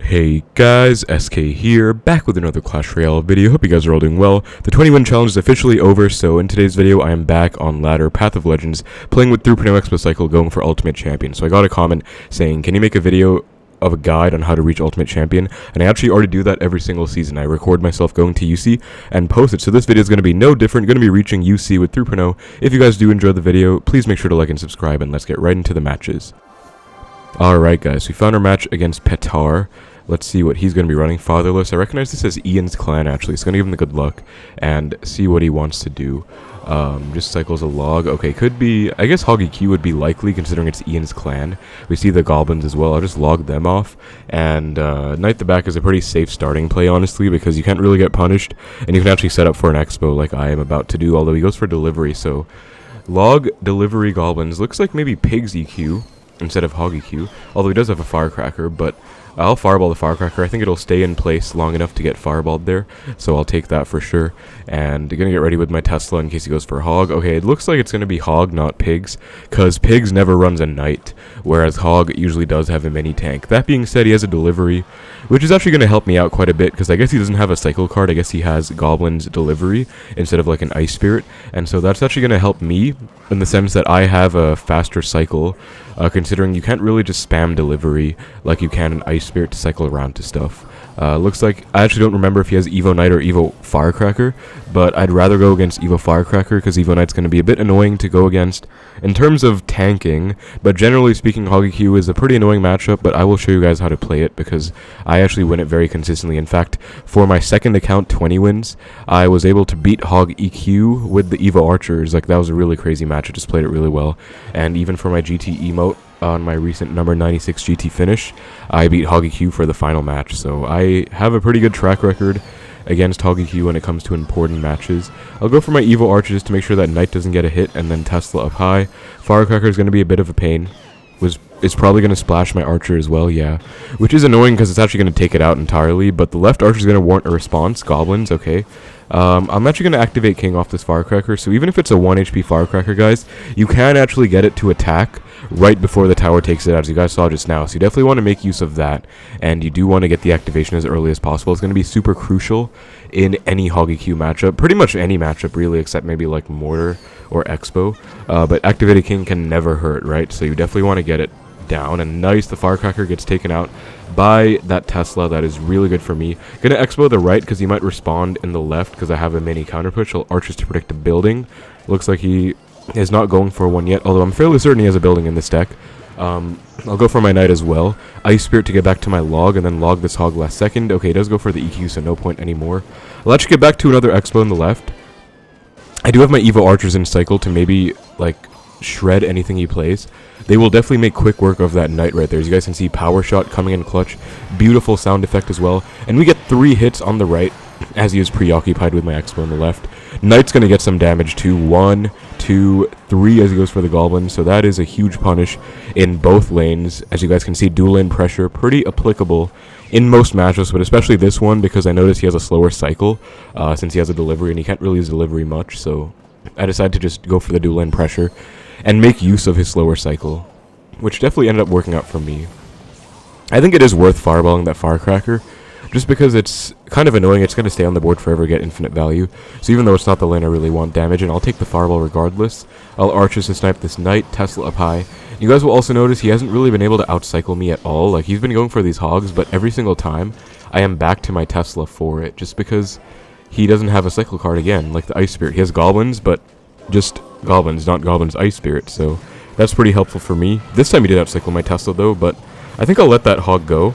Hey guys, SK here, back with another Clash Royale video. Hope you guys are all doing well. The 20-win challenge is officially over, so in today's video I am back on ladder Path of Legends, playing with 3.0 Xbow Cycle, going for Ultimate Champion. So I got a comment saying, can you make a video of a guide on how to reach Ultimate Champion? And I actually already do that every single season. I record myself going to UC and post it, so this video is going to be no different. Going to be reaching UC with 3.0. If you guys do enjoy the video, please make sure to like and subscribe, and let's get right into the matches. Alright guys, we found our match against Petar. Let's see what he's going to be running. Fatherless. I recognize this as Ian's clan, actually. It's going to give him the good luck and see what he wants to do. Just cycles a log. Okay, could be... I guess Hoggy Q would be likely, considering it's Ian's clan. We see the Goblins as well. I'll just log them off. And Knight the Back is a pretty safe starting play, honestly, because you can't really get punished. And you can actually set up for an Xbow like I am about to do, although he goes for delivery. So, log delivery Goblins. Looks like maybe Pig's EQ instead of Hoggy Q. Although he does have a Firecracker, but... I'll fireball the Firecracker. I think it'll stay in place long enough to get fireballed there, so I'll take that for sure. And gonna get ready with my Tesla in case he goes for Hog. Okay, it looks like it's gonna be Hog, not Pigs, because Pigs never runs a Knight, whereas Hog usually does have a mini tank. That being said, he has a delivery, which is actually gonna help me out quite a bit, because I guess he doesn't have a cycle card. I guess he has Goblin's delivery instead of like an Ice Spirit, and so that's actually gonna help me in the sense that I have a faster cycle, considering you can't really just spam delivery like you can an Ice Spirit to cycle around to stuff. Looks like, I actually don't remember if he has Evo Knight or Evo Firecracker, but I'd rather go against Evo Firecracker because Evo Knight's going to be a bit annoying to go against in terms of tanking, but generally speaking, Hoggy Q is a pretty annoying matchup, but I will show you guys how to play it because I actually win it very consistently. In fact, for my second account, 20 wins, I was able to beat Hog EQ with the Evo Archers. Like, that was a really crazy match. I just played it really well, and even for my GT emote, on my recent number 96 GT finish, I beat Hoggy Q for the final match, so I have a pretty good track record against Hoggy Q when it comes to important matches. I'll go for my Evo Archers to make sure that Knight doesn't get a hit, and then Tesla up high. Firecracker is going to be a bit of a pain. It's probably going to splash my Archer as well, yeah. Which is annoying because it's actually going to take it out entirely, but the left Archer is going to warrant a response. Goblins, okay. I'm actually going to activate King off this Firecracker, so even if it's a 1 HP Firecracker, guys, you can actually get it to attack right before the tower takes it out, as you guys saw just now. So you definitely want to make use of that, and you do want to get the activation as early as possible. It's going to be super crucial in any Hoggy Q matchup, pretty much any matchup really, except maybe like Mortar or Xbow, but activated King can never hurt, right? So you definitely want to get it down, and nice, the Firecracker gets taken out by that Tesla. That is really good for me. Gonna Xbow the right because he might respond in the left because I have a mini counter push. So Archers to protect a building. Looks like he is not going for one yet, although I'm fairly certain he has a building in this deck. I'll go for my Knight as well. Ice Spirit to get back to my log, and then log this Hog last second. Okay, he does go for the EQ, so no point anymore. I'll actually get back to another Xbow in the left. I do have my Evo Archers in cycle to maybe, like, shred anything he plays. They will definitely make quick work of that Knight right there. As you guys can see, Power Shot coming in clutch. Beautiful sound effect as well. And we get 3 hits on the right, as he is preoccupied with my Xbow on the left. Knight's going to get some damage too. 1, 2, 3 as he goes for the Goblin. So that is a huge punish in both lanes. As you guys can see, dual lane pressure, pretty applicable in most matchups, but especially this one because I noticed he has a slower cycle since he has a delivery, and he can't really use delivery much. So I decided to just go for the dual lane pressure and make use of his slower cycle, which definitely ended up working out for me. I think it is worth fireballing that Firecracker, just because it's kind of annoying. It's going to stay on the board forever, get infinite value. So even though it's not the lane I really want damage, and I'll take the fireball regardless. I'll Archers to snipe this Knight, Tesla up high. You guys will also notice he hasn't really been able to outcycle me at all. Like, he's been going for these Hogs, but every single time I am back to my Tesla for it, just because he doesn't have a cycle card again, like the Ice Spirit. He has Goblins, but just Goblins, not Goblin's Ice Spirit, so that's pretty helpful for me. This time he did outcycle my Tesla though, but I think I'll let that Hog go,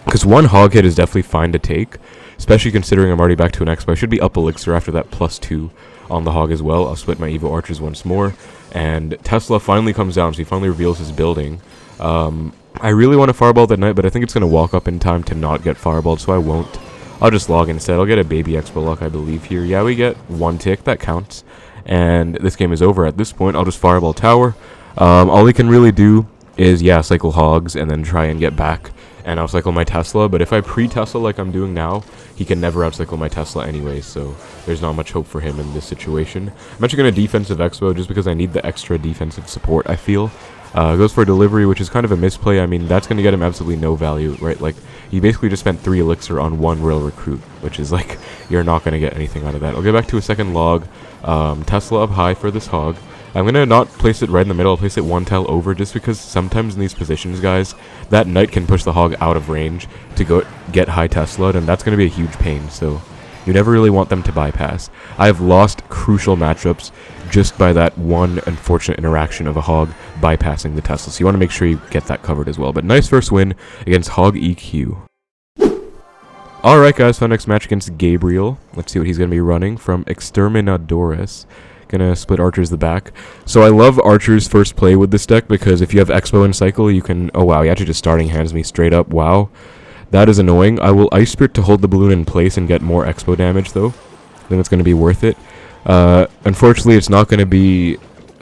because one Hog hit is definitely fine to take, especially considering I'm already back to an Xbow. I should be up Elixir after that +2 on the Hog as well. I'll split my Evo Archers once more, and Tesla finally comes down, so he finally reveals his building. I really want to fireball that Knight, but I think it's going to walk up in time to not get fireballed, so I won't. I'll just log instead. I'll get a baby Xbow luck, I believe, here. Yeah, we get 1 tick. That counts. And this game is over at this point. I'll just fireball tower. All he can really do is, yeah, cycle Hogs and then try and get back and outcycle my Tesla. But if I pre-Tesla like I'm doing now, he can never outcycle my Tesla anyway, so there's not much hope for him in this situation. I'm actually going to defensive Xbow just because I need the extra defensive support, I feel. Goes for delivery, which is kind of a misplay. I mean, that's going to get him absolutely no value, right? Like, he basically just spent 3 elixir on 1 Royal recruit, which is like, you're not going to get anything out of that. I'll get back to a second log. Tesla up high for this hog. I'm going to not place it right in the middle. I'll place it 1 tile over, just because sometimes in these positions, guys, that knight can push the hog out of range to go get high Tesla, and that's going to be a huge pain, so you never really want them to bypass. I have lost crucial matchups just by that one unfortunate interaction of a hog bypassing the Tesla, so you want to make sure you get that covered as well. But nice first win against Hog EQ. Alright guys, for our next match against Gabriel. Let's see what he's going to be running from Exterminadores. Gonna split archers the back. So I love archers first play with this deck, because if you have Xbow and Cycle, you can... Oh wow, he actually just starting hands me straight up. Wow. That is annoying. I will Ice Spirit to hold the balloon in place and get more Xbow damage, though. Then it's going to be worth it. Unfortunately, it's not going to be,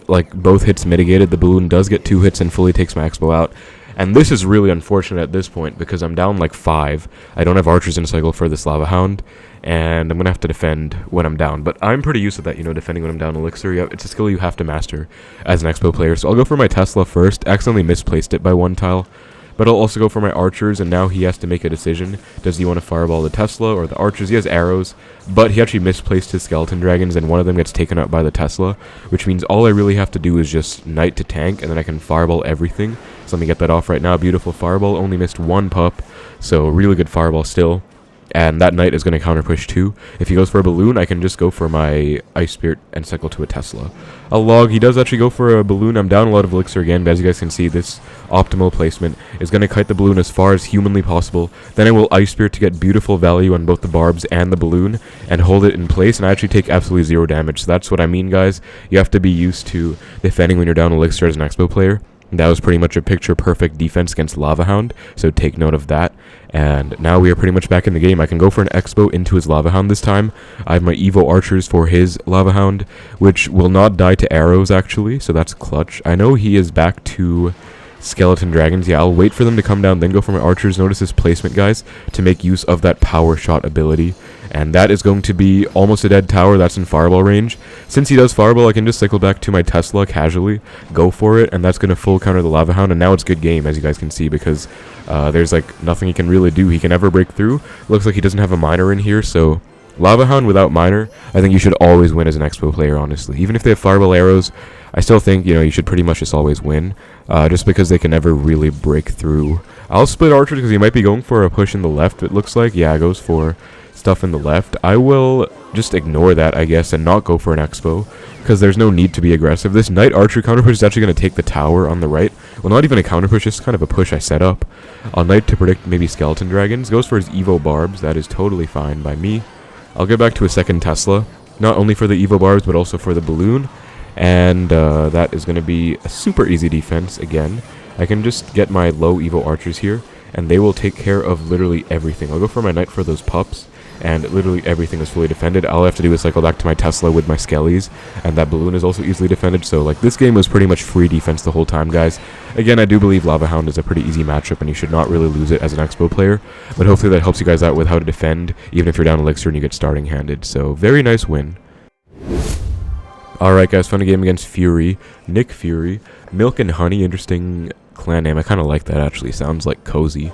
like, both hits mitigated. The balloon does get 2 hits and fully takes my Xbow out. And this is really unfortunate at this point, because I'm down, like, 5. I don't have archers in cycle for this Lava Hound, and I'm going to have to defend when I'm down. But I'm pretty used to that, you know, defending when I'm down elixir. It's a skill you have to master as an Xbow player. So I'll go for my Tesla first. Accidentally misplaced it by 1 tile. But I'll also go for my archers, and now he has to make a decision. Does he want to fireball the Tesla or the archers? He has arrows, but he actually misplaced his skeleton dragons, and one of them gets taken out by the Tesla, which means all I really have to do is just knight to tank, and then I can fireball everything. So let me get that off right now. Beautiful fireball. Only missed 1 pup, so really good fireball still. And that knight is going to counter push 2. If he goes for a balloon, I can just go for my Ice Spirit and cycle to a Tesla. A log, he does actually go for a balloon. I'm down a lot of elixir again, but as you guys can see, this optimal placement is going to kite the balloon as far as humanly possible. Then I will Ice Spirit to get beautiful value on both the Barbs and the balloon and hold it in place, and I actually take absolutely 0 damage. So that's what I mean, guys. You have to be used to defending when you're down elixir as an Xbow player. That was pretty much a picture-perfect defense against Lava Hound, so take note of that. And now we are pretty much back in the game. I can go for an Xbow into his Lava Hound this time. I have my Evo Archers for his Lava Hound, which will not die to arrows, actually, so that's clutch. I know he is back to Skeleton Dragons. Yeah, I'll wait for them to come down, then go for my Archers. Notice his placement, guys, to make use of that Power Shot ability. And that is going to be almost a dead tower. That's in fireball range. Since he does fireball, I can just cycle back to my Tesla casually, go for it, and that's going to full counter the Lava Hound. And now it's good game, as you guys can see, because there's like nothing he can really do. He can never break through. Looks like he doesn't have a miner in here, so Lava Hound without miner, I think you should always win as an Xbow player, honestly. Even if they have fireball arrows, I still think, you know, you should pretty much just always win, just because they can never really break through. I'll split archers because he might be going for a push in the left, it looks like. Yeah, goes for stuff in the left. I will just ignore that, I guess, and not go for an Xbow, because there's no need to be aggressive. This knight archer counter push is actually going to take the tower on the right. Well, not even a counter push, just kind of a push I set up. I'll knight to predict maybe skeleton dragons. Goes for his Evo Barbs. That is totally fine by me. I'll get back to a second Tesla, not only for the Evo Barbs, but also for the balloon. And that is going to be a super easy defense again. I can just get my low Evo archers here, and they will take care of literally everything. I'll go for my knight for those pups, and literally everything is fully defended. All I have to do is cycle back to my Tesla with my skellies, and that balloon is also easily defended. So, like, this game was pretty much free defense the whole time, guys. Again, I do believe Lava Hound is a pretty easy matchup, and you should not really lose it as an Xbow player. But hopefully that helps you guys out with how to defend, even if you're down elixir and you get starting handed. So, very nice win. Alright, guys, fun game against Fury. Nick Fury. Milk and Honey, interesting clan name. I kind of like that, actually. Sounds like cozy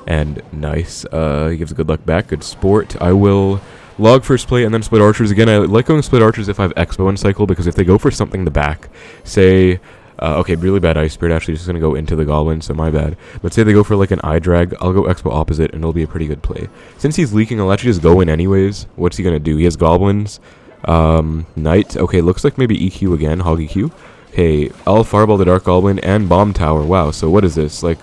and nice. He gives a good luck back. Good sport. I will log first play and then split archers. Again, I like going split archers if I have Xbow and cycle, because if they go for something in the back, say, okay, really bad Ice Spirit, actually just going to go into the Goblin, so my bad. But say they go for like an eye drag, I'll go Xbow opposite, and it'll be a pretty good play. Since he's leaking, I'll actually just go in anyways. What's he going to do? He has Goblins. Knight. Okay, looks like maybe EQ again. Hog EQ. Okay, I'll fireball the Dark Goblin and Bomb Tower. Wow, so what is this? Like,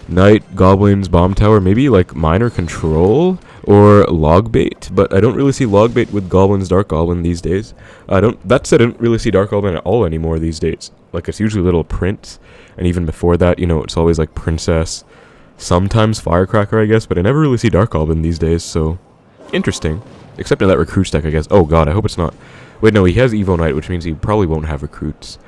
Knight, Goblins, Bomb Tower, maybe like Minor Control or Log Bait, but I don't really see Log Bait with Goblins, Dark Goblin these days. That said, I don't really see Dark Goblin at all anymore these days. Like, it's usually Little Prince, and even before that, you know, it's always like Princess, sometimes Firecracker, I guess, but I never really see Dark Goblin these days, so interesting. Except in that recruits deck, I guess. Oh god, I hope it's not. Wait, no, he has Evo Knight, which means he probably won't have recruits.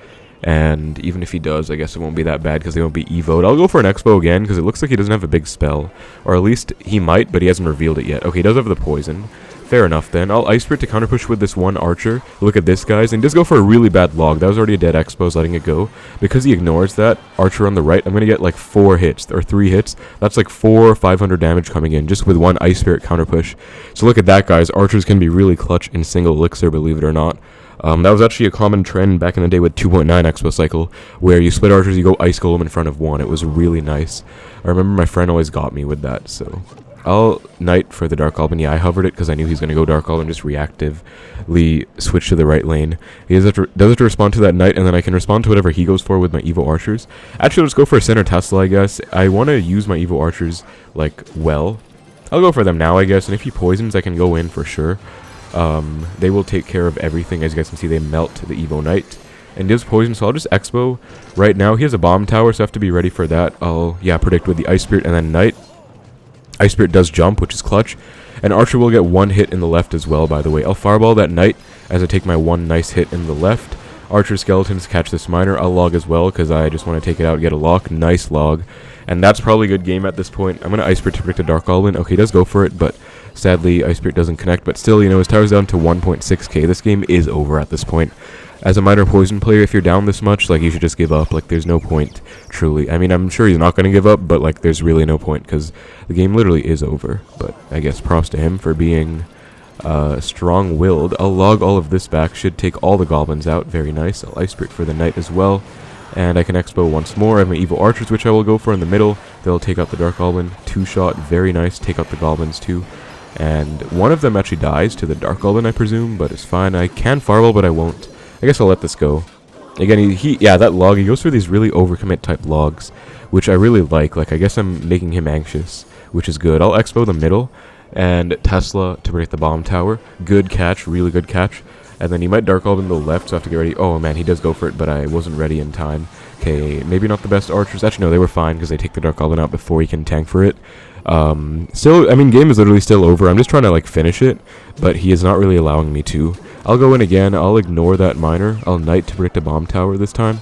And even if he does, I guess it won't be that bad because they won't be evoed. I'll go for an Xbow again because it looks like he doesn't have a big spell. Or at least he might, but he hasn't revealed it yet. Okay, he does have the poison Fair enough then. I'll Ice Spirit to counter push with this one archer. Look at this, guys, and just go for a really bad log. That was already a dead Xbow, letting it go. Because he ignores that archer on the right, I'm going to get like 4 hits, or 3 hits. That's like 400 or 500 damage coming in, just with one Ice Spirit counter push. So look at that, guys. Archers can be really clutch in single elixir, believe it or not. That was actually a common trend back in the day with 2.9 Xbow Cycle, where you split archers, you go Ice Golem in front of one. It was really nice. I remember my friend always got me with that, so... I'll Knight for the Dark Goblin. Yeah, I hovered it because I knew he was going to go Dark Goblin, just reactively switch to the right lane. He does have to respond to that Knight, and then I can respond to whatever he goes for with my Evo Archers. Actually, let's go for a center Tesla, I guess. I want to use my Evo Archers, like, well. I'll go for them now, I guess, and if he poisons, I can go in for sure. They will take care of everything. As you guys can see, they melt the Evo Knight. And does poison, so I'll just Xbow right now. He has a bomb tower, so I have to be ready for that. I'll, yeah, predict with the Ice Spirit and then Knight. Ice Spirit does jump, which is clutch. And Archer will get 1 hit in the left as well, by the way. I'll Fireball that Knight as I take my 1 nice hit in the left. Archer Skeletons catch this Miner. I'll log as well, because I just want to take it out and get a lock. Nice log. And that's probably a good game at this point. I'm going to Ice Spirit to predict a Dark Goblin. Okay, he does go for it, but sadly, Ice Spirit doesn't connect. But still, you know, his tower's down to 1.6k. This game is over at this point. As a Miner Poison player, if you're down this much, like, you should just give up. Like, there's no point, truly. I mean, I'm sure he's not going to give up, but, like, there's really no point, because the game literally is over. But I guess props to him for being strong-willed. I'll log all of this back. Should take all the goblins out. Very nice. I'll Ice Spirit for the Knight as well. And I can Xbow once more. I have my Evo Archers, which I will go for in the middle. They'll take out the Dark Goblin. 2-shot. Very nice. Take out the goblins, too. And one of them actually dies to the Dark Goblin, I presume, but it's fine. I can Fireball, but I won't. I guess I'll let this go. Again, yeah, that log, he goes for these really overcommit type logs, which I really like. Like, I guess I'm making him anxious, which is good. I'll Xbow the middle, and Tesla to break the bomb tower. Good catch, really good catch. And then he might Dark Goblin the left, so I have to get ready. Oh, man, he does go for it, but I wasn't ready in time. Okay, maybe not the best archers. Actually, no, they were fine, because they take the Dark Goblin out before he can tank for it. Still, I mean, game is literally still over. I'm just trying to, like, finish it, but he is not really allowing me to. I'll go in again. I'll ignore that Miner. I'll Knight to predict a bomb tower this time.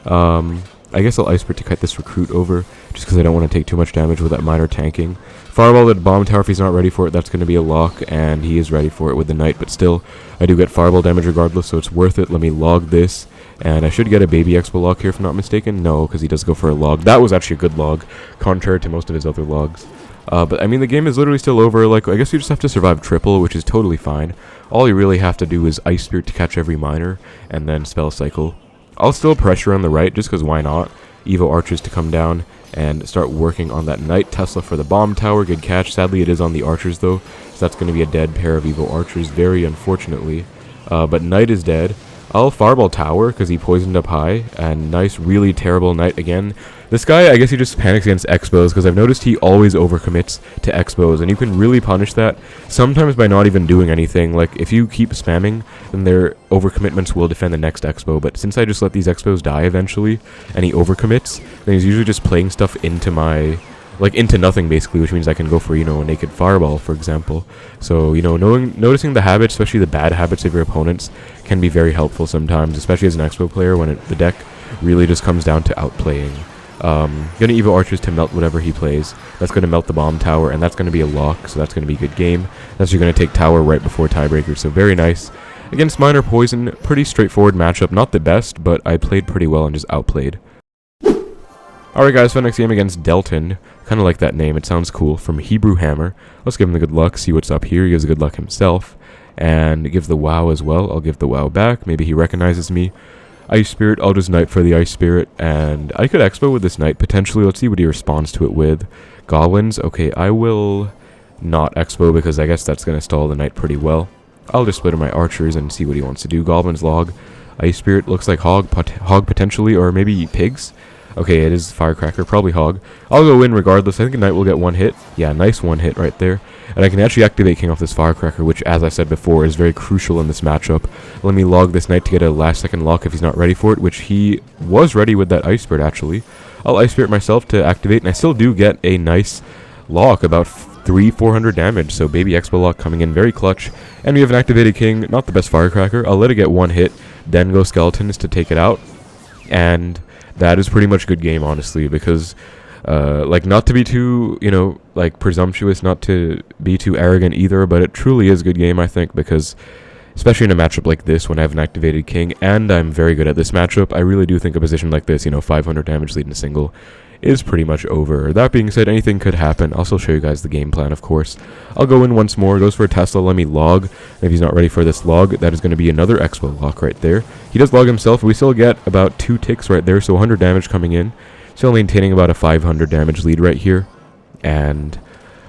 I guess I'll Ice Spirit to cut this Recruit over, just because I don't want to take too much damage with that Miner tanking. Fireball the bomb tower if he's not ready for it. That's going to be a lock, and he is ready for it with the Knight, but still, I do get Fireball damage regardless, so it's worth it. Let me log this, and I should get a Baby Expo lock here if I'm not mistaken. No, because he does go for a log. That was actually a good log, contrary to most of his other logs. But I mean, the game is literally still over. Like, I guess you just have to survive triple, which is totally fine. All you really have to do is Ice Spirit to catch every Miner, and then Spell Cycle. I'll still pressure on the right, just because why not? Evo Archers to come down and start working on that Knight. Tesla for the bomb tower, good catch. Sadly, it is on the Archers, though, so that's going to be a dead pair of Evo Archers, very unfortunately. But Knight is dead. I'll Fireball Tower, because he poisoned up high, and nice, really terrible Knight again. This guy, I guess he just panics against Xbows, because I've noticed he always overcommits to Xbows, and you can really punish that, sometimes by not even doing anything. Like, if you keep spamming, then their overcommitments will defend the next Xbow, but since I just let these Xbows die eventually, and he overcommits, then he's usually just playing stuff into my... like, into nothing, basically, which means I can go for, you know, a naked Fireball, for example. So, you know, noticing the habits, especially the bad habits of your opponents, can be very helpful sometimes, especially as an Xbow player, when the deck really just comes down to outplaying. Gonna Evo Archers to melt whatever he plays. That's gonna melt the bomb tower, and that's gonna be a lock, so that's gonna be a good game. That's you're gonna take tower right before tiebreaker, so very nice. Against Miner Poison, pretty straightforward matchup, not the best, but I played pretty well and just outplayed. Alright guys, for the next game against Delton, kind of like that name, it sounds cool, from Hebrew Hammer. Let's give him the good luck, see what's up here. He gives the good luck himself, and gives the WoW as well. I'll give the WoW back, maybe he recognizes me. Ice Spirit, I'll just Knight for the Ice Spirit, and I could Expo with this Knight, potentially. Let's see what he responds to it with. Goblins, okay, I will not Expo, because I guess that's going to stall the Knight pretty well. I'll just split my Archers and see what he wants to do. Goblins log, Ice Spirit, looks like Hog potentially, or maybe Pigs. Okay, it is Firecracker, probably Hog. I'll go in regardless. I think a Knight will get 1 hit. Yeah, nice 1 hit right there. And I can actually activate King off this Firecracker, which, as I said before, is very crucial in this matchup. Let me log this Knight to get a last-second lock if he's not ready for it, which he was ready with that Ice Spirit, actually. I'll Ice Spirit myself to activate, and I still do get a nice lock, about 400 damage, so Baby Expo lock coming in very clutch. And we have an activated King, not the best Firecracker. I'll let it get 1 hit, then go Skeletons to take it out. And that is pretty much good game, honestly, because Like, not to be too, you know, like, presumptuous, not to be too arrogant either, but it truly is a good game, I think, because especially in a matchup like this when I have an activated king, and I'm very good at this matchup, I really do think a position like this, you know, 500 damage lead in a single, is pretty much over. That being said, anything could happen. I'll still show you guys the game plan, of course. I'll go in once more, goes for a Tesla, let me log. And if he's not ready for this log, that is going to be another Xbow lock right there. He does log himself, we still get about 2 ticks right there, so 100 damage coming in. Still maintaining about a 500 damage lead right here. And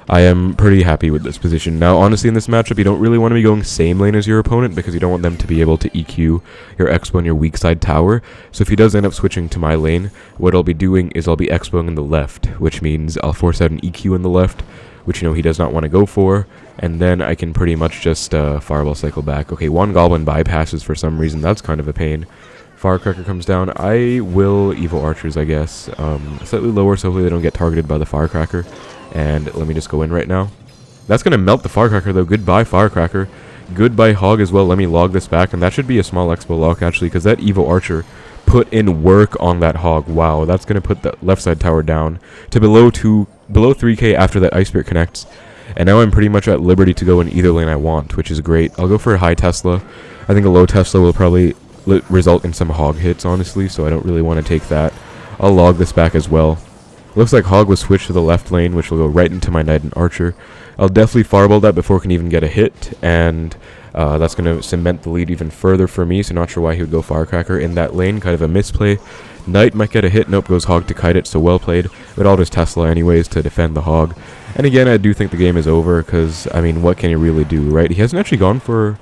I am pretty happy with this position. Now, honestly, in this matchup, you don't really want to be going same lane as your opponent because you don't want them to be able to EQ your Xbow and your weak side tower. So if he does end up switching to my lane, what I'll be doing is I'll be Xbowing in the left, which means I'll force out an EQ in the left, which, you know, he does not want to go for. And then I can pretty much just Fireball Cycle back. Okay, one Goblin bypasses for some reason. That's kind of a pain. Firecracker comes down. I will Evo Archers, I guess. Slightly lower, so hopefully they don't get targeted by the Firecracker. And let me just go in right now. That's going to melt the Firecracker, though. Goodbye, Firecracker. Goodbye, Hog, as well. Let me log this back. And that should be a small Xbow lock, actually, because that Evo Archer put in work on that Hog. Wow, that's going to put the left side tower down to below 3k after that Ice Spirit connects. And now I'm pretty much at liberty to go in either lane I want, which is great. I'll go for a high Tesla. I think a low Tesla will probably result in some Hog hits, honestly, so I don't really want to take that. I'll log this back as well. Looks like Hog was switched to the left lane, which will go right into my Knight and Archer. I'll definitely Fireball that before it can even get a hit, and that's going to cement the lead even further for me, so not sure why he would go Firecracker in that lane. Kind of a misplay. Knight might get a hit. Nope, goes Hog to kite it, so well played. But I'll just Tesla anyways to defend the Hog. And again, I do think the game is over, because, I mean, what can he really do, right? He hasn't actually gone for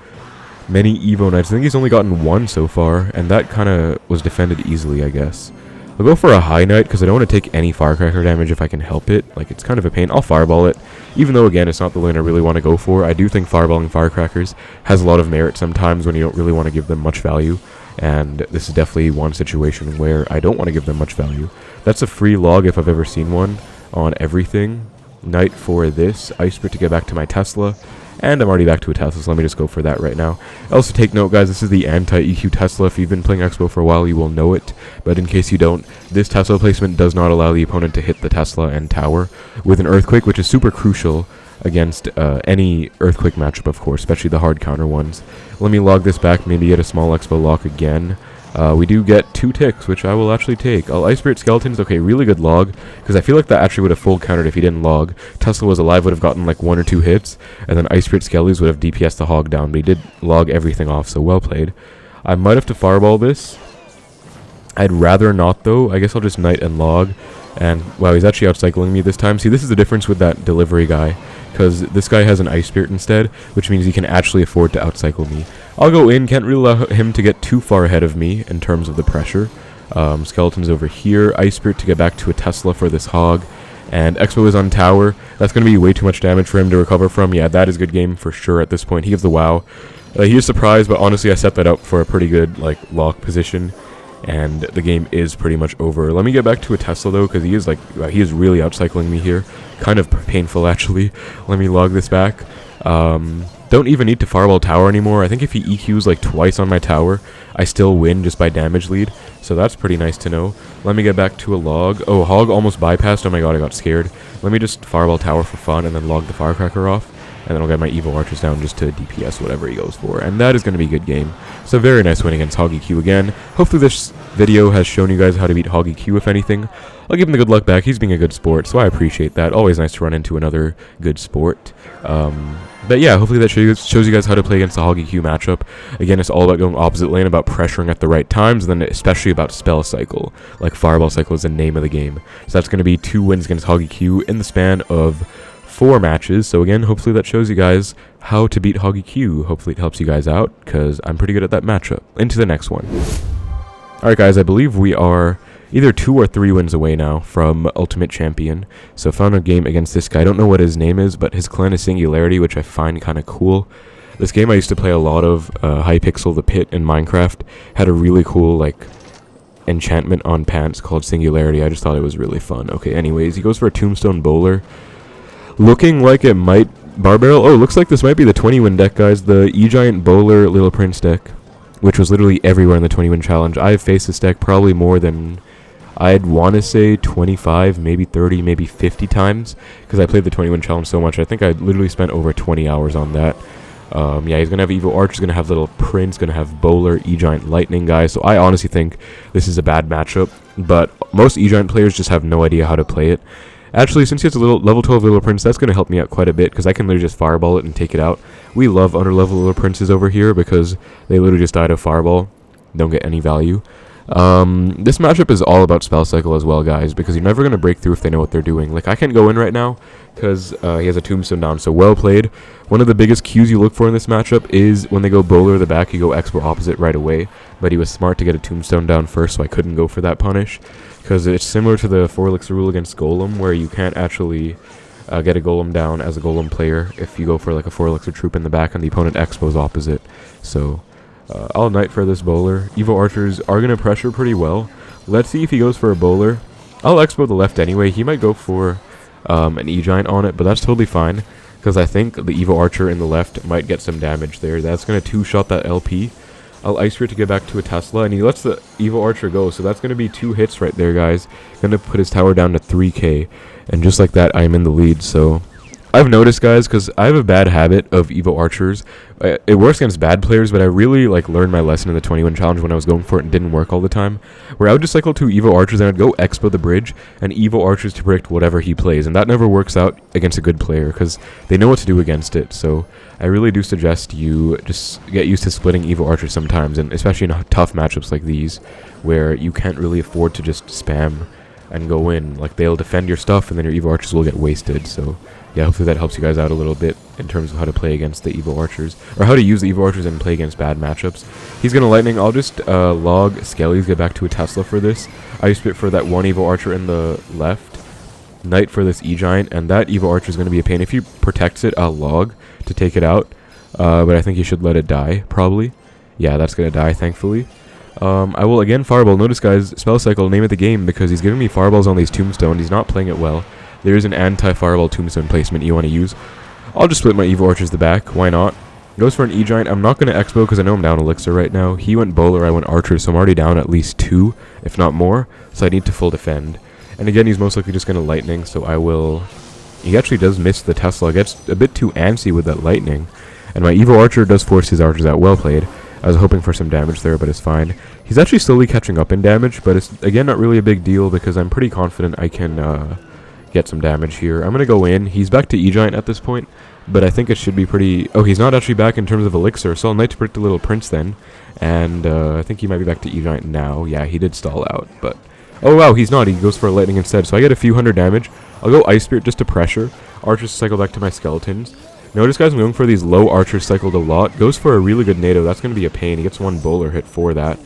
many Evo Knights. I think he's only gotten one so far, and that kind of was defended easily, I guess. I'll go for a high Knight because I don't want to take any Firecracker damage if I can help it. Like, it's kind of a pain. I'll Fireball it, even though, again, it's not the lane I really want to go for. I do think Fireballing Firecrackers has a lot of merit sometimes when you don't really want to give them much value. And this is definitely one situation where I don't want to give them much value. That's a free log if I've ever seen one on everything. Knight for this. Ice Spirit to get back to my Tesla. And I'm already back to a Tesla, so let me just go for that right now. Also take note, guys, this is the anti-EQ Tesla. If you've been playing Xbow for a while, you will know it. But in case you don't, this Tesla placement does not allow the opponent to hit the Tesla and tower with an Earthquake, which is super crucial against any Earthquake matchup, of course, especially the hard counter ones. Let me log this back, maybe get a small Xbow lock again. We do get 2 ticks, which I will actually take. I'll Ice Spirit Skeletons. Okay, really good log, because I feel like that actually would have full countered if he didn't log. Tesla was alive, would have gotten like 1 or 2 hits, and then Ice Spirit Skellies would have DPS'd the Hog down, but he did log everything off, so well played. I might have to Fireball this. I'd rather not, though. I guess I'll just Knight and log. And, wow, he's actually outcycling me this time. See, this is the difference with that delivery guy, because this guy has an Ice Spirit instead, which means he can actually afford to outcycle me. I'll go in, can't really allow him to get too far ahead of me in terms of the pressure. Skeletons over here, Ice Spirit to get back to a Tesla for this Hog, and Xbow is on tower. That's going to be way too much damage for him to recover from. Yeah, that is good game for sure at this point. He gives the wow. He is surprised, but honestly, I set that up for a pretty good like lock position. And the game is pretty much over. Let me get back to a Tesla, though, because he is really outcycling me here. Kind of painful, actually. Let me log this back. Don't even need to Fireball tower anymore. I think if he EQs like twice on my tower, I still win just by damage lead. So that's pretty nice to know. Let me get back to a log. Oh, Hog almost bypassed. Oh my god, I got scared. Let me just Fireball tower for fun and then log the Firecracker off. And then I'll get my Evo Archers down just to DPS whatever he goes for. And that is going to be a good game. So very nice win against Hog EQ again. Hopefully this video has shown you guys how to beat Hog EQ, if anything. I'll give him the good luck back. He's being a good sport, so I appreciate that. Always nice to run into another good sport. But yeah, hopefully that shows you guys how to play against the Hog EQ matchup. Again, it's all about going opposite lane, about pressuring at the right times, and then especially about spell cycle. Like Fireball Cycle is the name of the game. So that's going to be 2 wins against Hog EQ in the span of 4 matches. So again, hopefully that shows you guys how to beat Hog EQ. Hopefully it helps you guys out, because I'm pretty good at that matchup. Into the next one. Alright guys, I believe we are either 2 or 3 wins away now from Ultimate Champion. So found a game against this guy. I don't know what his name is, but his clan is Singularity, which I find kind of cool. This game I used to play a lot of, Hypixel the Pit in Minecraft. Had a really cool, like, enchantment on pants called Singularity. I just thought it was really fun. Okay, anyways, he goes for a Tombstone Bowler. Looking like it might Barbarrel. Oh, looks like this might be the 20-win deck, guys. The E-Giant Bowler Little Prince deck, which was literally everywhere in the 20-win challenge. I have faced this deck probably more than I'd want to say 25, maybe 30, maybe 50 times, because I played the 21 challenge so much. I think I literally spent over 20 hours on that. Yeah, he's going to have Evo Archer, he's going to have Little Prince, going to have Bowler, E-Giant, Lightning guy. So I honestly think this is a bad matchup, but most E-Giant players just have no idea how to play it. Actually, since he has a little level 12 Little Prince, that's going to help me out quite a bit, because I can literally just Fireball it and take it out. We love under-level Little Princes over here, because they literally just died of Fireball. Don't get any value. This matchup is all about Spell Cycle as well, guys, because you're never going to break through if they know what they're doing. Like, I can't go in right now because he has a Tombstone down, so well played. One of the biggest cues you look for in this matchup is when they go Bowler the back, you go Xbow opposite right away, but he was smart to get a Tombstone down first, so I couldn't go for that punish, because it's similar to the 4 elixir rule against Golem, where you can't actually get a Golem down as a Golem player if you go for like a 4 elixir troop in the back and the opponent Xbows opposite. So I'll Knight for this Bowler. Evo Archers are going to pressure pretty well. Let's see if he goes for a Bowler. I'll Expo the left anyway. He might go for an E-Giant on it, but that's totally fine, because I think the Evo Archer in the left might get some damage there. That's going to 2-shot that LP. I'll Ice Spirit to get back to a Tesla, and he lets the Evo Archer go, so that's going to be 2 hits right there, guys. Going to put his tower down to 3k, and just like that, I'm in the lead. So I've noticed, guys, because I have a bad habit of Evo Archers. It works against bad players, but I really learned my lesson in the 21 challenge when I was going for it and didn't work all the time, where I would just cycle 2 Evo Archers and I'd go Expo the bridge and Evo Archers to predict whatever he plays, and that never works out against a good player because they know what to do against it. So I really do suggest you just get used to splitting Evo Archers sometimes, and especially in tough matchups like these where you can't really afford to just spam and go in. Like, they'll defend your stuff and then your Evo Archers will get wasted. So yeah, hopefully that helps you guys out a little bit in terms of how to play against the Evo Archers, or how to use the Evo Archers and play against bad matchups. He's going to Lightning. I'll just log Skellies, get back to a Tesla for this. Ice Spit for that one Evo Archer in the left. Knight for this E-Giant, and that Evo Archer is going to be a pain. If he protects it, I'll log to take it out, but I think he should let it die, probably. Yeah, that's going to die, thankfully. I will again Fireball. Notice, guys, Spell Cycle, name of the game, because he's giving me Fireballs on these Tombstones. He's not playing it well. There is an anti-Fireball Tombstone placement you want to use. I'll just split my Evo Archers the back. Why not? Goes for an E-Giant. I'm not going to Expo because I know I'm down Elixir right now. He went Bowler, I went Archer, so I'm already down at least 2, if not more. So I need to full defend. And again, he's most likely just going to Lightning, so I will... He actually does miss the Tesla. Gets a bit too antsy with that Lightning. And my Evo Archer does force his Archers out. Well played. I was hoping for some damage there, but it's fine. He's actually slowly catching up in damage, but it's, again, not really a big deal because I'm pretty confident I can get some damage here. I'm going to go in. He's back to E-Giant at this point, but I think it should be pretty... Oh, he's not actually back in terms of Elixir, so I'll Knight to predict the Little Prince then. And I think he might be back to E-Giant now. Yeah, he did stall out, but... Oh, wow, he's not. He goes for a Lightning instead, so I get a few hundred damage. I'll go Ice Spirit just to pressure. Archers cycle back to my Skeletons. Notice, guys, I'm going for these low Archers cycled a lot. Goes for a really good NATO. That's going to be a pain. He gets one Bowler hit for that.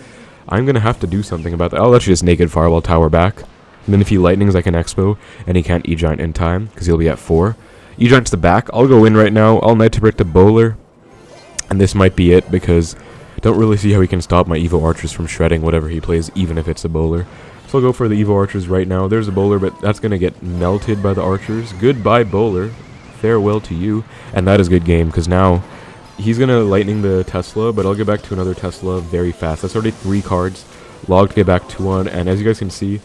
I'm going to have to do something about that. I'll actually just Naked Fireball Tower back. And then if he Lightnings, I can Expo, and he can't E-Giant in time, because he'll be at 4. E-Giant's the back. I'll go in right now. I'll Knight to predict a Bowler. And this might be it, because I don't really see how he can stop my Evo Archers from shredding whatever he plays, even if it's a Bowler. So I'll go for the Evo Archers right now. There's a Bowler, but that's going to get melted by the Archers. Goodbye, Bowler. Farewell to you. And that is a good game, because now he's going to Lightning the Tesla, but I'll get back to another Tesla very fast. That's already 3 cards. Log to get back to 1, and as you guys can see,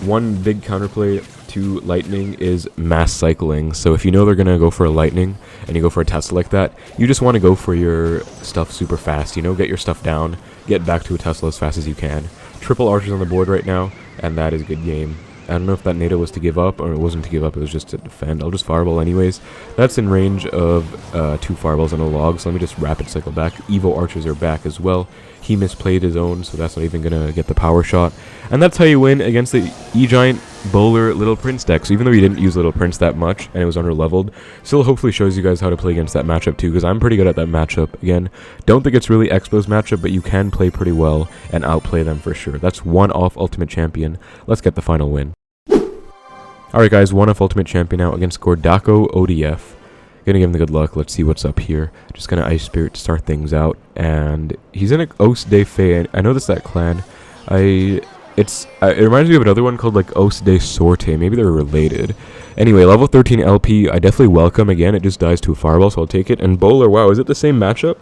one big counterplay to Lightning is mass cycling. So if you know they're going to go for a Lightning, and you go for a Tesla like that, you just want to go for your stuff super fast, you know, get your stuff down, get back to a Tesla as fast as you can. Triple Archers on the board right now, and that is a good game. I don't know if that NATO was to give up, or it wasn't to give up, it was just to defend. I'll just Fireball anyways. That's in range of 2 Fireballs and a log, so let me just Rapid Cycle back. Evo Archers are back as well. He misplayed his own, so that's not even going to get the power shot. And that's how you win against the E-Giant Bowler Little Prince deck. So even though he didn't use Little Prince that much, and it was under-leveled, still hopefully shows you guys how to play against that matchup too, because I'm pretty good at that matchup. Again, don't think it's really Xbow's matchup, but you can play pretty well and outplay them for sure. That's 1-off Ultimate Champion. Let's get the final win. Alright guys, 1-off Ultimate Champion now against Gordako ODF. Gonna give him the good luck. Let's see what's up here. Just gonna Ice Spirit to start things out. And he's in a Os de Fe. I know that's that clan. It reminds me of another one called like Os de Sorte. Maybe they're related. Anyway, level 13 LP, I definitely welcome. Again, it just dies to a Fireball, so I'll take it. And Bowler, wow, is it the same matchup?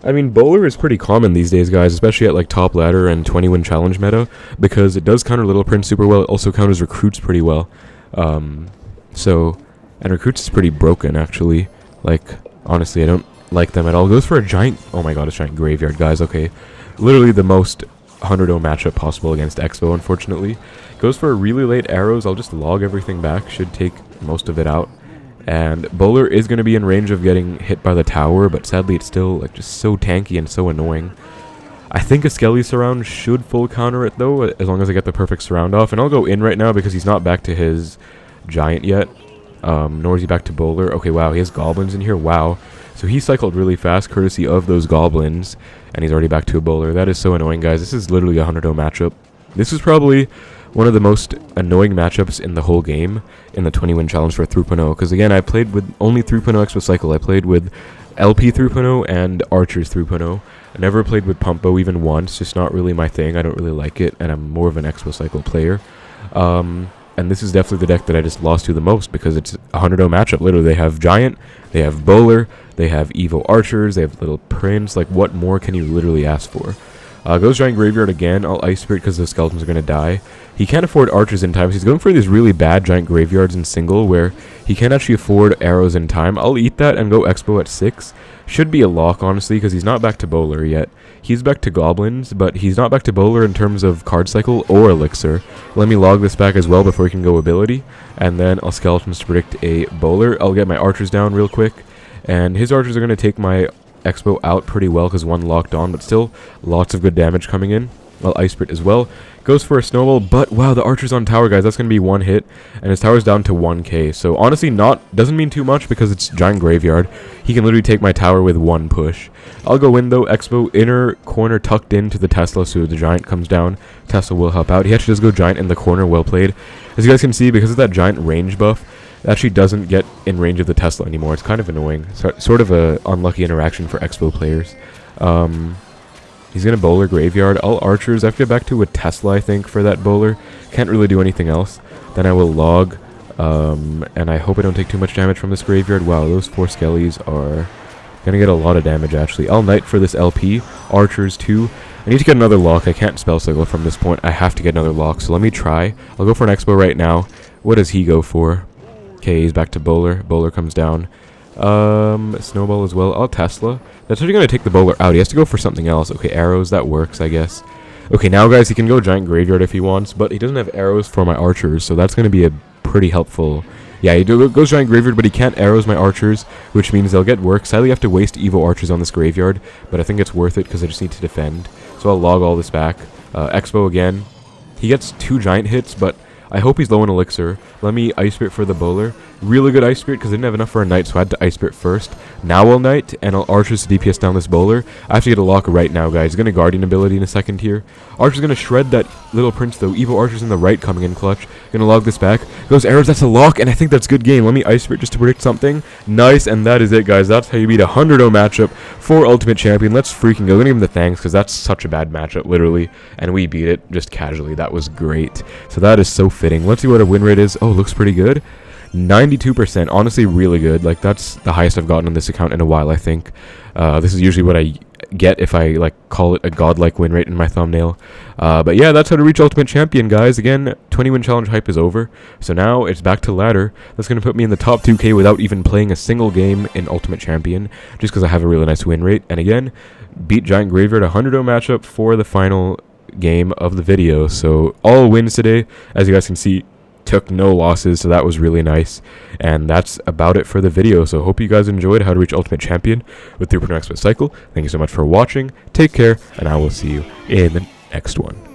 I mean, bowler is pretty common these days, guys, especially at like top ladder and 20-win challenge meta, because it does counter Little Prince super well. It also counters recruits pretty well. And recruits is pretty broken, actually. Like, honestly, I don't like them at all. Goes for a giant... Oh my god, it's giant graveyard, guys. Okay. Literally the most 100-0 matchup possible against Xbow, unfortunately. Goes for a really late arrows. I'll just log everything back. Should take most of it out. And bowler is going to be in range of getting hit by the tower, but sadly it's still like just so tanky and so annoying. I think a Skelly surround should full counter it though, as long as I get the perfect surround off. And I'll go in right now because he's not back to his giant yet, nor is he back to bowler. Okay, wow, he has goblins in here. Wow. So he cycled really fast courtesy of those goblins, and he's already back to a bowler. That is so annoying, guys. This is literally a 100-0 matchup. This is probably one of the most annoying matchups in the whole game in the 20-win challenge for 3.0. Because again, I played with only 3.0 Xbow Cycle. I played with LP 3.0 and Archers 3.0. I never played with Pumpo even once. Just not really my thing. I don't really like it, and I'm more of an Xbow Cycle player. And this is definitely the deck that I just lost to the most because it's a 100-0 matchup. Literally, they have Giant, they have Bowler, they have Evo Archers, they have Little Prince. Like, what more can you literally ask for? Goes Giant Graveyard again. I'll Ice Spirit because the skeletons are going to die. He can't afford archers in time, so he's going for these really bad Giant Graveyards in single where he can't actually afford arrows in time. I'll eat that and go Xbow at 6. Should be a lock, honestly, because he's not back to bowler yet. He's back to goblins, but he's not back to bowler in terms of card cycle or elixir. Let me log this back as well before he can go ability, and then I'll skeletons to predict a bowler. I'll get my archers down real quick, and his archers are going to take my Xbow out pretty well because one locked on, but still lots of good damage coming in. I'll Ice Spirit as well. Goes for a snowball, but wow, the archer's on tower, guys. That's going to be one hit, and his tower's down to 1k. So honestly, doesn't mean too much because it's Giant Graveyard. He can literally take my tower with one push. I'll go in though. Xbow inner corner tucked into the Tesla, so the Giant comes down. Tesla will help out. He actually does go Giant in the corner. Well played. As you guys can see, because of that Giant range buff, it actually doesn't get in range of the Tesla anymore. It's kind of annoying. Sort of a unlucky interaction for Xbow players. He's going to bowler graveyard. All archers. I have to get back to a Tesla, I think, for that bowler. Can't really do anything else. Then I will log. And I hope I don't take too much damage from this graveyard. Wow, those 4 skellies are going to get a lot of damage, actually. I'll knight for this LP. Archers, 2. I need to get another lock. I can't spell cycle from this point. I have to get another lock, so let me try. I'll go for an Xbow right now. What does he go for? Okay, he's back to bowler. Bowler comes down. Snowball as well. I'll Tesla. That's actually going to take the bowler out. He has to go for something else. Okay, arrows. That works, I guess. Okay, now, guys, he can go Giant Graveyard if he wants, but he doesn't have arrows for my archers, so that's going to be a pretty helpful... Yeah, he goes Giant Graveyard, but he can't arrows my archers, which means they'll get work. Sadly, I have to waste Evo Archers on this graveyard, but I think it's worth it because I just need to defend. So I'll log all this back. Xbow again. He gets 2 Giant hits, but I hope he's low in elixir. Let me Ice Spirit for the bowler. Really good Ice Spirit because I didn't have enough for a knight, so I had to Ice Spirit first. Now I'll knight, and I'll Archers to DPS down this bowler. I have to get a lock right now, guys. He's going to Guardian ability in a second here. Archer's going to shred that Little Prince, though. Evo Archer's in the right coming in clutch. Going to log this back. Goes arrows, that's a lock, and I think that's good game. Let me Ice Spirit just to predict something. Nice, and that is it, guys. That's how you beat a 100-0 matchup for Ultimate Champion. Let's freaking go. I'm going to give him the thanks because that's such a bad matchup, literally. And we beat it just casually. That was great. So that is so fitting. Let's see what our win rate is. Oh, looks pretty good. 92%, honestly really good. Like, that's the highest I've gotten on this account in a while, I think. This is usually what I get if I like call it a godlike win rate in my thumbnail. But yeah, that's how to reach Ultimate Champion, guys. Again, 20-win challenge hype is over, so now it's back to ladder. That's going to put me in the top 2k without even playing a single game in Ultimate Champion, just because I have a really nice win rate. And again, beat Giant Graveyard, a 100-0 matchup for the final game of the video. So all wins today, as you guys can see. Took no losses, so that was really nice. And that's about it for the video. So hope you guys enjoyed how to reach Ultimate Champion with 3.0 Xbow Cycle. Thank you so much for watching. Take care, and I will see you in the next one.